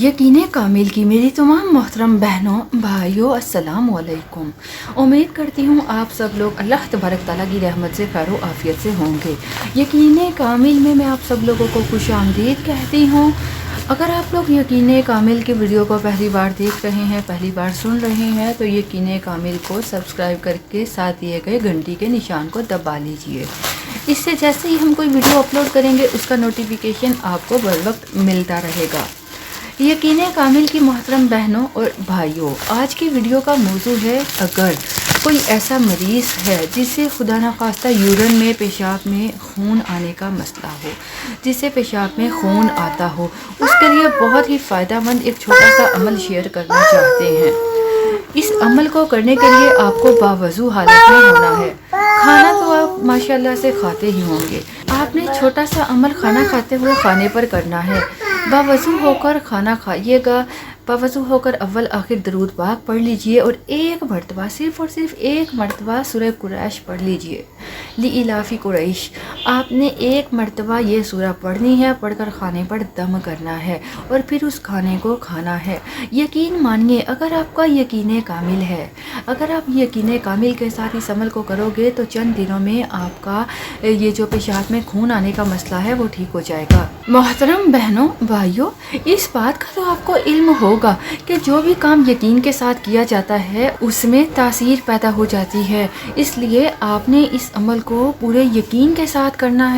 यकीन कामिल की मेरी तमाम मोहतरम बहनों भाइयों अस्सलाम वालेकुम। उम्मीद करती हूँ आप सब लोग अल्लाह तबारक ताला की रहमत से खैर व आफियत से होंगे। यकीन कामिल में मैं आप सब लोगों को खुश आमदीद कहती हूँ। अगर आप लोग यकीन कामिल की वीडियो को पहली बार देख रहे हैं, पहली बार सुन रहे हैं, तो यकीन कामिल को सब्सक्राइब करके साथ दिए गए घंटी के निशान को दबा लीजिए। इससे जैसे ही हम कोई वीडियो अपलोड करेंगे उसका नोटिफिकेशन आपको बर वक्त मिलता रहेगा। यकीन कामिल की मोहतरम बहनों और भाइयों, आज की वीडियो का मौजू है, अगर कोई ऐसा मरीज़ है जिसे खुदा न खास्ता यूरिन में, पेशाब में खून आने का मसला हो, जिसे पेशाब में खून आता हो, उसके लिए बहुत ही फ़ायदेमंद एक छोटा सा अमल शेयर करना चाहते हैं। इस अमल को करने के लिए आपको बावजू हालत में होना है। खाना तो आप माशाल्लाह से खाते ही होंगे। आपने छोटा सा अमल खाना खाते हुए खाने पर करना है। बावजू होकर खाना खाइएगा। बावजू होकर अव्वल आखिर दरूद पाक पढ़ लीजिए और एक मरतबा, सिर्फ़ और सिर्फ एक मरतबा सूरह कुरैश पढ़ लीजिए। लिइलाफ़ी कुरैश आपने एक मरतबा ये सूरह पढ़नी है, पढ़कर खाने पर दम करना है और फिर उस खाने को खाना है। यकीन मानिए, अगर आपका यकीन कामिल है, अगर आप यकीन कामिल के साथ इस अमल को करोगे तो चंद दिनों में आपका ये जो पेशाब में खून आने का मसला है वो ठीक हो जाएगा। मोहतरम बहनों भाइयों, इस बात का तो आपको इल्म होगा कि जो भी काम यकीन के साथ किया जाता है उसमें तासीर पैदा हो जाती है। इसलिए आपने इस अमल को पूरे यकीन के साथ करना है।